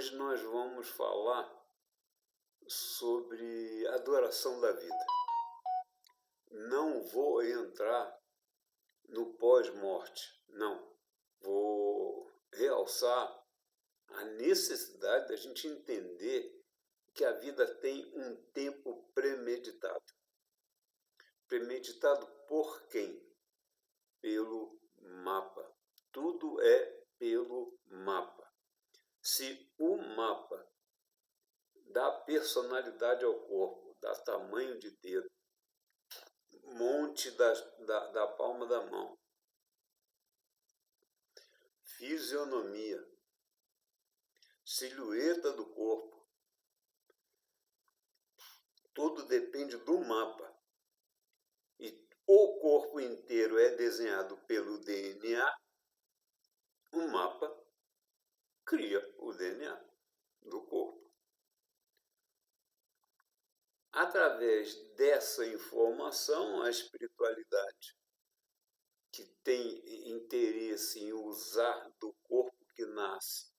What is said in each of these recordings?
Hoje nós vamos falar sobre a duração da vida. Não vou entrar no pós-morte, não. Vou realçar a necessidade da gente entender que a vida tem um tempo premeditado. Premeditado por quem? Pelo mapa. Tudo é pelo mapa. Se o mapa dá personalidade ao corpo, dá tamanho de dedo, monte da palma da mão, fisionomia, silhueta do corpo, tudo depende do mapa. E o corpo inteiro é desenhado pelo DNA, o mapa cria o DNA do corpo. Através dessa informação, a espiritualidade, que tem interesse em usar do corpo que nasce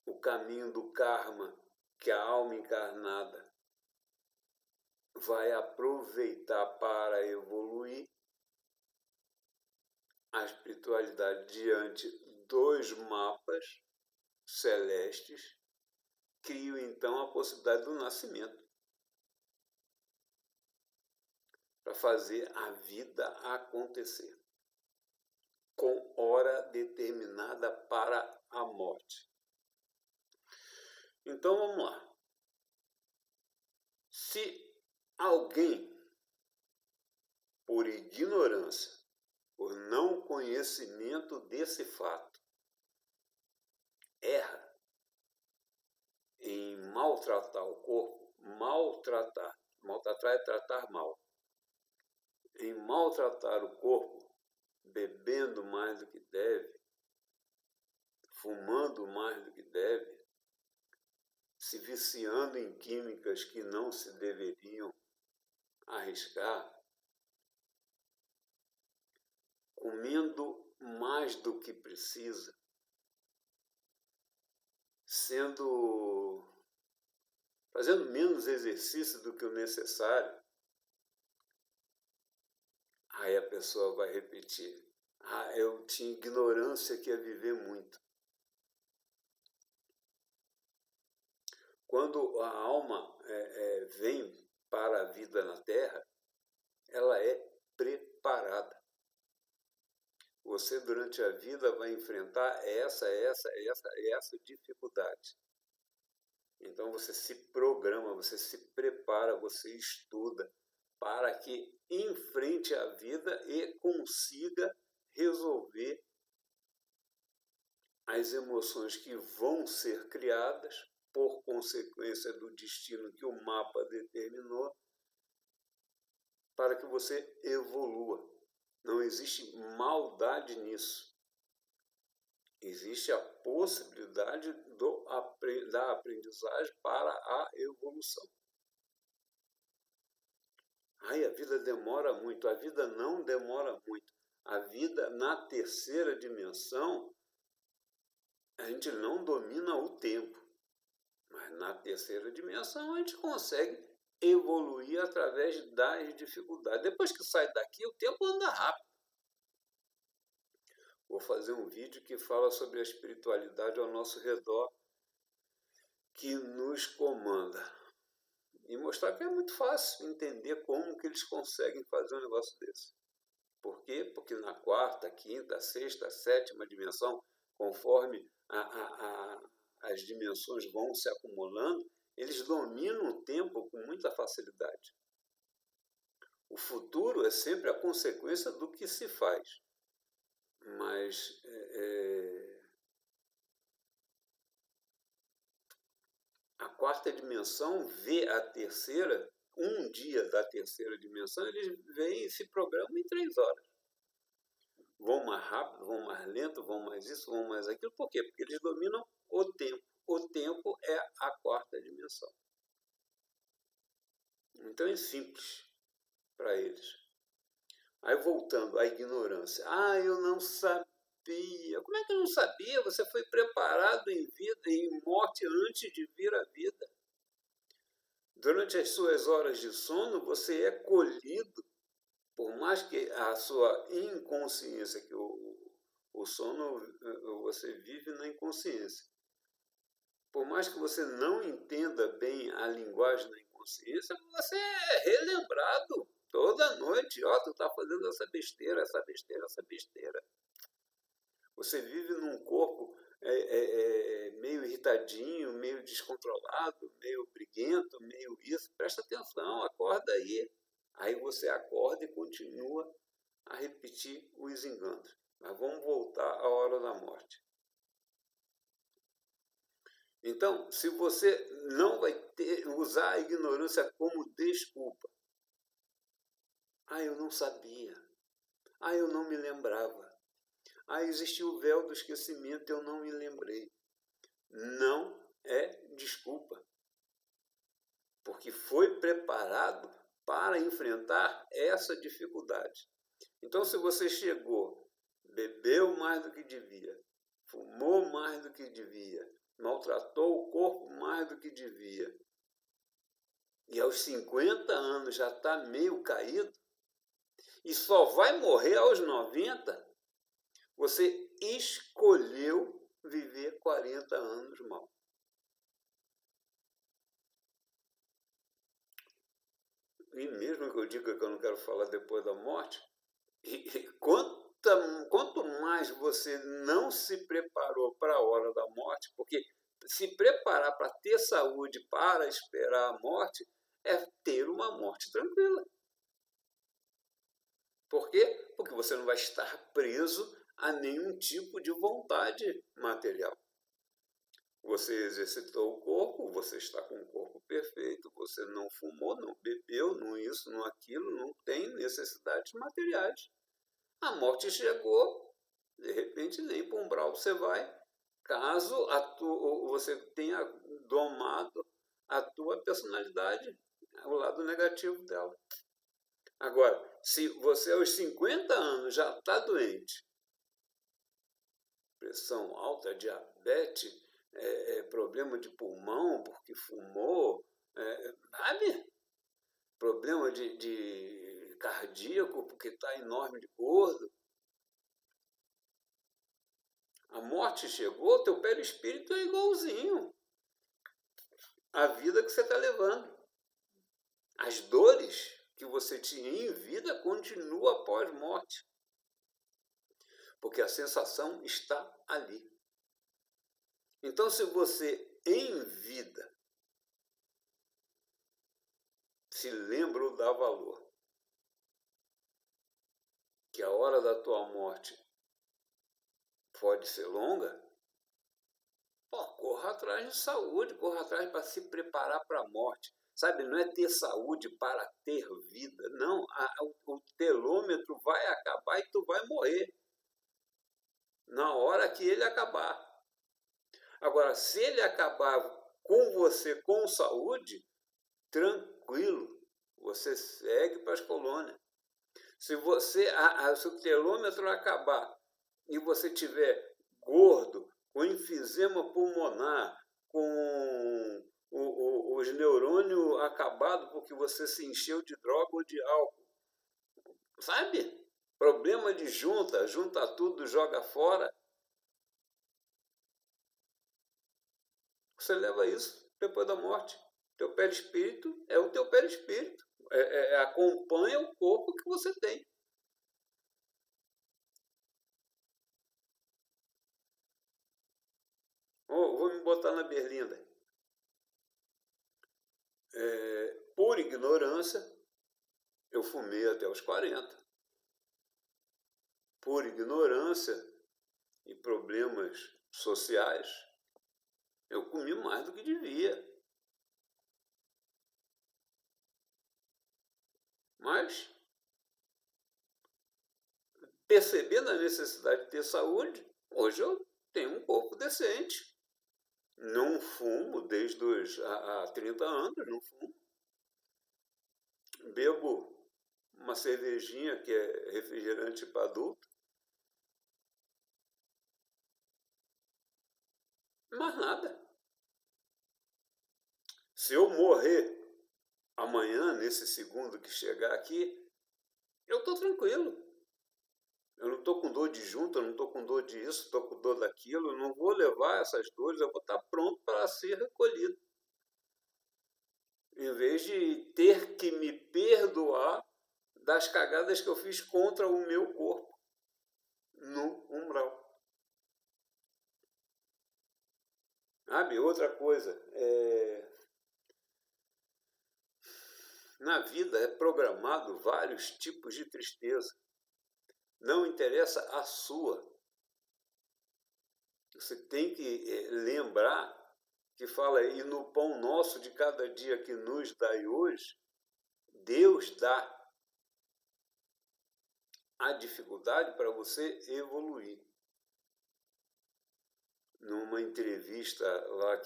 o caminho do karma que a alma encarnada vai aproveitar para evoluir, a espiritualidade diante dos mapas celestes cria então a possibilidade do nascimento para fazer a vida acontecer com hora determinada para a morte. Então vamos lá. Se alguém, por ignorância, por não conhecimento desse fato, erra em maltratar o corpo, maltratar é tratar mal, em maltratar o corpo, bebendo mais do que deve, fumando mais do que deve, se viciando em químicas que não se deveriam arriscar, comendo mais do que precisa, fazendo menos exercício do que o necessário, aí a pessoa vai repetir: eu tinha ignorância que ia viver muito. Quando a alma vem para a vida na Terra, ela é preparada. Você, durante a vida, vai enfrentar essa dificuldade. Então, você se programa, você se prepara, você estuda para que enfrente a vida e consiga resolver as emoções que vão ser criadas por consequência do destino que o mapa determinou, para que você evolua. Não existe maldade nisso. Existe a possibilidade da aprendizagem para a evolução. A vida demora muito. A vida não demora muito. A vida na terceira dimensão, a gente não domina o tempo. Mas na terceira dimensão a gente consegue evoluir através das dificuldades. Depois que sai daqui, o tempo anda rápido. Vou fazer um vídeo que fala sobre a espiritualidade ao nosso redor, que nos comanda. E mostrar que é muito fácil entender como que eles conseguem fazer um negócio desse. Por quê? Porque na quarta, quinta, sexta, sétima dimensão, conforme as dimensões vão se acumulando, eles dominam o tempo com muita facilidade. O futuro é sempre a consequência do que se faz. Mas a quarta dimensão vê a terceira, um dia da terceira dimensão, eles vêm e se programam em 3 horas. Vão mais rápido, vão mais lento, vão mais isso, vão mais aquilo. Por quê? Porque eles dominam o tempo. O tempo é a quarta dimensão. Então é simples para eles. Aí voltando à ignorância. Eu não sabia sabia. Como é que não sabia? Você foi preparado em vida e em morte antes de vir à vida. Durante as suas horas de sono, você é colhido, por mais que a sua inconsciência, que o sono, você vive na inconsciência. Por mais que você não entenda bem a linguagem da inconsciência, você é relembrado toda noite. Ó, tu está fazendo essa besteira, essa besteira, essa besteira. Você vive num corpo meio irritadinho, meio descontrolado, meio briguento, meio isso. Presta atenção, acorda aí. Aí você acorda e continua a repetir os enganos. Mas vamos voltar à hora da morte. Então, se você não vai usar a ignorância como desculpa, eu não sabia, eu não me lembrava, existiu o véu do esquecimento, eu não me lembrei. Não é desculpa, porque foi preparado para enfrentar essa dificuldade. Então, se você chegou, bebeu mais do que devia, fumou mais do que devia, maltratou o corpo mais do que devia, e aos 50 anos já está meio caído, e só vai morrer aos 90, você escolheu viver 40 anos mal. E mesmo que eu diga que eu não quero falar depois da morte, quanto mais você não se preparou para a hora da morte, porque se preparar para ter saúde, para esperar a morte, é ter uma morte tranquila. Por quê? Porque você não vai estar preso a nenhum tipo de vontade material. Você exercitou o corpo, você está com o corpo perfeito, você não fumou, não bebeu, não isso, não aquilo, não tem necessidades materiais. A morte chegou, de repente nem para o umbral você vai, caso você tenha domado a tua personalidade, o lado negativo dela. Agora, se você aos 50 anos já está doente, pressão alta, diabetes, problema de pulmão porque fumou, sabe? Problema de cardíaco porque está enorme de gordo. A morte chegou, teu perispírito é igualzinho à vida que você está levando. As dores que você tinha em vida continuam após morte. Porque a sensação está ali. Então, se você em vida se lembra ou dá valor, que a hora da tua morte pode ser longa, corra atrás de saúde, corra atrás para se preparar para a morte. Sabe, não é ter saúde para ter vida, não. O telômetro vai acabar e tu vai morrer na hora que ele acabar. Agora, se ele acabar com você com saúde, tranquilo, você segue para as colônias. Se se o telômetro acabar e você tiver gordo, com enfisema pulmonar, com os neurônios acabados porque você se encheu de droga ou de álcool, sabe? Problema de junta tudo, joga fora. Você leva isso depois da morte. Teu perispírito é o teu perispírito. Acompanha o corpo que você tem. Vou me botar na berlinda. Por ignorância, eu fumei até os 40. Por ignorância e problemas sociais, eu comi mais do que devia. Mas, percebendo a necessidade de ter saúde, hoje eu tenho um corpo decente. Não fumo desde há 30 anos, não fumo. Bebo uma cervejinha que é refrigerante para adulto. Mais nada. Se eu morrer amanhã, nesse segundo que chegar aqui, eu estou tranquilo. Eu não estou com dor de junta, eu não estou com dor disso, estou com dor daquilo, eu não vou levar essas dores, eu vou estar pronto para ser recolhido. Em vez de ter que me perdoar das cagadas que eu fiz contra o meu corpo no umbral. Sabe? Outra coisa, na vida é programado vários tipos de tristeza. Não interessa a sua. Você tem que lembrar que fala, e no pão nosso de cada dia que nos dai hoje, Deus dá a dificuldade para você evoluir. Numa entrevista lá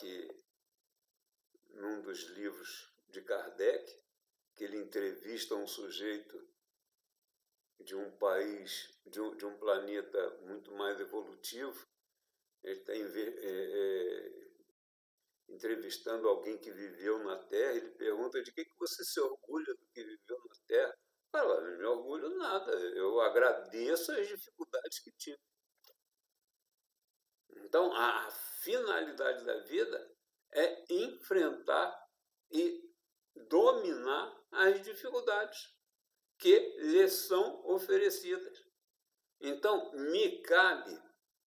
num dos livros de Kardec, que ele entrevista um sujeito de um país, de um planeta muito mais evolutivo, ele está entrevistando alguém que viveu na Terra, ele pergunta de que você se orgulha do que viveu na Terra. Fala, não me orgulho nada, eu agradeço as dificuldades que tive. Então, a finalidade da vida é enfrentar e dominar as dificuldades que lhe são oferecidas. Então, me cabe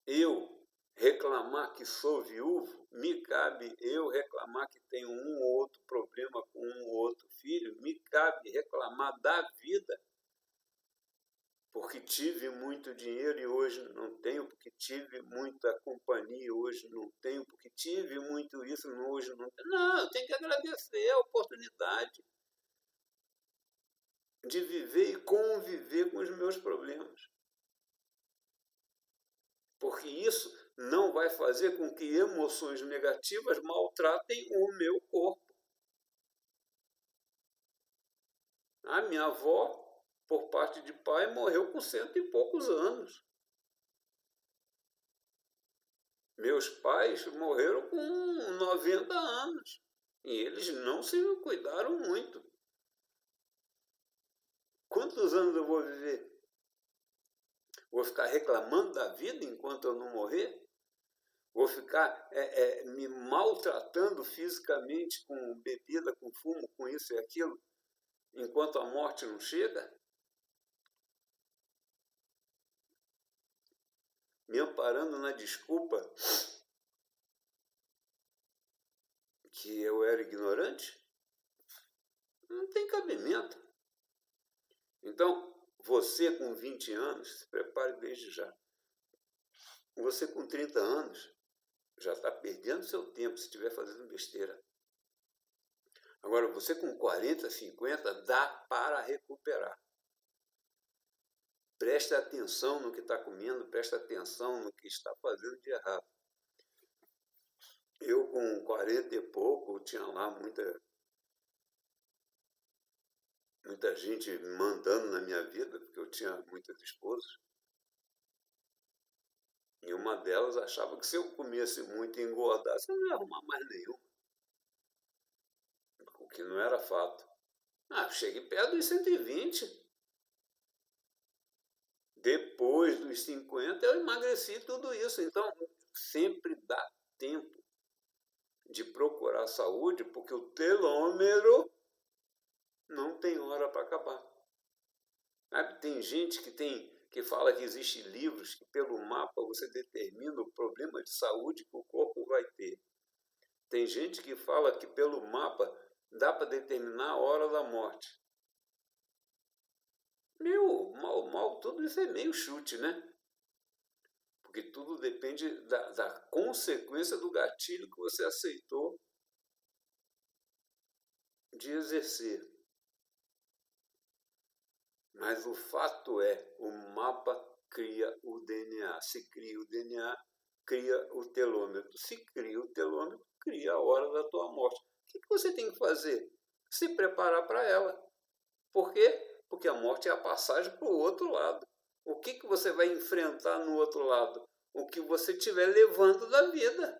eu reclamar que sou viúvo, me cabe eu reclamar que tenho um ou outro problema com um ou outro filho, me cabe reclamar da vida, porque tive muito dinheiro e hoje não tenho, porque tive muita companhia e hoje não tenho, porque tive muito isso e hoje não tenho. Não, eu tenho que agradecer a oportunidade de viver e conviver com os meus problemas. Porque isso não vai fazer com que emoções negativas maltratem o meu corpo. A minha avó, por parte de pai, morreu com 100 e poucos anos. Meus pais morreram com 90 anos. E eles não se cuidaram muito. Quantos anos eu vou viver? Vou ficar reclamando da vida enquanto eu não morrer? Vou ficar me maltratando fisicamente com bebida, com fumo, com isso e aquilo, enquanto a morte não chega? Me amparando na desculpa que eu era ignorante? Não tem cabimento. Então, você com 20 anos, se prepare desde já. Você com 30 anos já está perdendo seu tempo se estiver fazendo besteira. Agora, você com 40, 50, dá para recuperar. Preste atenção no que está comendo, preste atenção no que está fazendo de errado. Eu, com 40 e pouco, tinha lá muita gente mandando na minha vida, porque eu tinha muitas esposas. E uma delas achava que se eu comesse muito e engordasse, eu não ia arrumar mais nenhuma. O que não era fato. Cheguei perto dos 120. Depois dos 50, eu emagreci tudo isso. Então, sempre dá tempo de procurar saúde, porque o telômero não tem hora para acabar. Tem gente que fala que existem livros que pelo mapa você determina o problema de saúde que o corpo vai ter. Tem gente que fala que pelo mapa dá para determinar a hora da morte. Mal, tudo isso é meio chute, né? Porque tudo depende da consequência do gatilho que você aceitou de exercer. Mas o fato é, o mapa cria o DNA. Se cria o DNA, cria o telômetro. Se cria o telômetro, cria a hora da tua morte. O que você tem que fazer? Se preparar para ela. Por quê? Porque a morte é a passagem para o outro lado. O que você vai enfrentar no outro lado? O que você estiver levando da vida.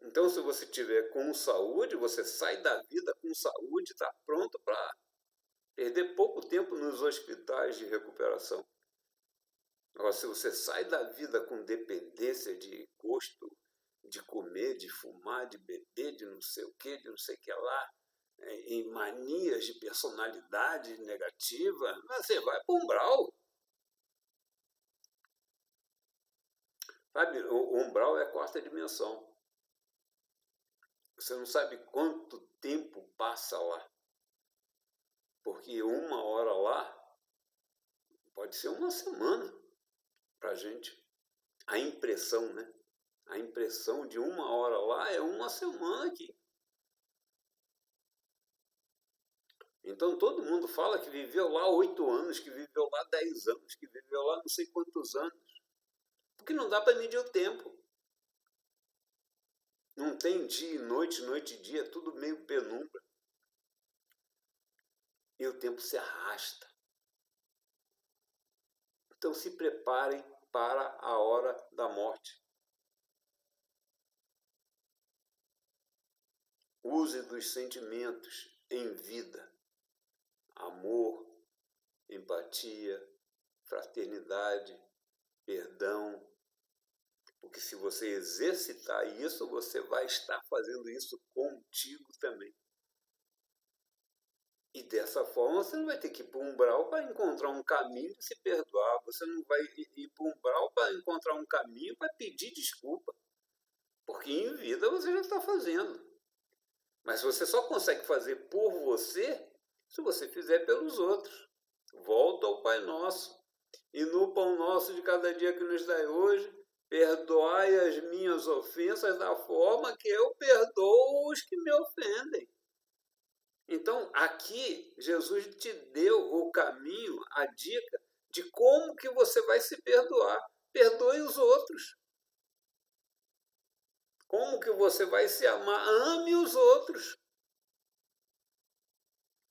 Então, se você tiver com saúde, você sai da vida com saúde, está pronto para perder pouco tempo nos hospitais de recuperação. Agora, se você sai da vida com dependência de gosto de comer, de fumar, de beber, de não sei o que, de não sei o que lá, em manias de personalidade negativa, você vai para o umbral. Sabe, o umbral é a quarta dimensão. Você não sabe quanto tempo passa lá. Porque 1 hora lá pode ser 1 semana para a gente. A impressão, né? A impressão de 1 hora lá é 1 semana aqui. Então todo mundo fala que viveu lá 8 anos, que viveu lá 10 anos, que viveu lá não sei quantos anos. Porque não dá para medir o tempo. Não tem dia e noite, noite e dia, é tudo meio penumbra. E o tempo se arrasta. Então se preparem para a hora da morte. Use dos sentimentos em vida. Amor, empatia, fraternidade, perdão. Porque se você exercitar isso, você vai estar fazendo isso contigo também. E dessa forma você não vai ter que ir para o umbral para encontrar um caminho de se perdoar. Você não vai ir para o umbral para encontrar um caminho para pedir desculpa. Porque em vida você já está fazendo. Mas você só consegue fazer por você se você fizer pelos outros. Volta ao Pai Nosso. E no pão nosso de cada dia que nos dai hoje, perdoai as minhas ofensas da forma que eu perdoo os que me ofendem. Então, aqui, Jesus te deu o caminho, a dica de como que você vai se perdoar. Perdoe os outros. Como que você vai se amar? Ame os outros.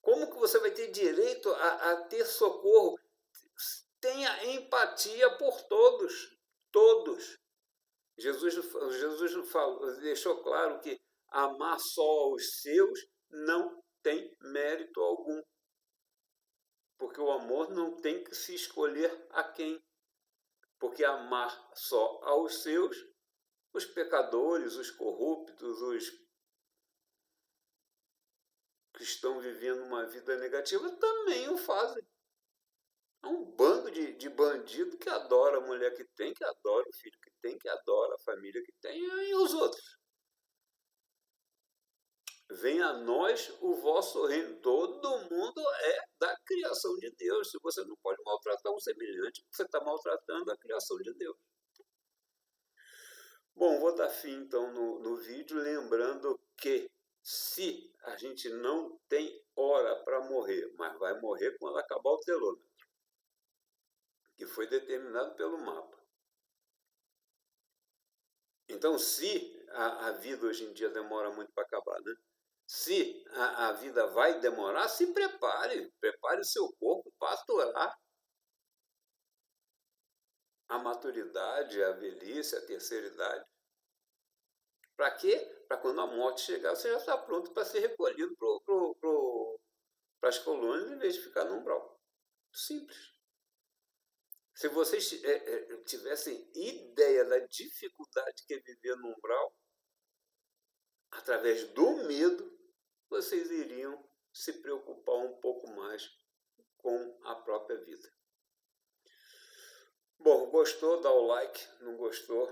Como que você vai ter direito a ter socorro? Tenha empatia por todos. Todos. Jesus deixou claro que amar só os seus não tem mérito algum. Porque o amor não tem que se escolher a quem. Porque amar só aos seus, os pecadores, os corruptos, os que estão vivendo uma vida negativa também o fazem. É um bando de bandido que adora a mulher que tem, que adora o filho que tem, que adora a família que tem, e os outros. Venha a nós o vosso reino. Todo mundo é da criação de Deus. Se você não pode maltratar um semelhante, você está maltratando a criação de Deus. Bom, vou dar fim então no vídeo, lembrando que se a gente não tem hora para morrer, mas vai morrer quando acabar o telômetro, que foi determinado pelo mapa. Então, se a vida hoje em dia demora muito para acabar, né? Se a vida vai demorar, se prepare o seu corpo para aturar a maturidade, a velhice, a terceira idade. Para quê? Para quando a morte chegar, você já está pronto para ser recolhido para as colônias em vez de ficar no umbral. Simples. Se vocês tivessem ideia da dificuldade que é viver no umbral, através do medo, vocês iriam se preocupar um pouco mais com a própria vida. Bom, gostou, dá o like, não gostou,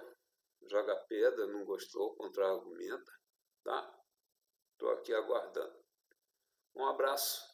joga pedra, não gostou, contra-argumenta, tá? Estou aqui aguardando. Um abraço.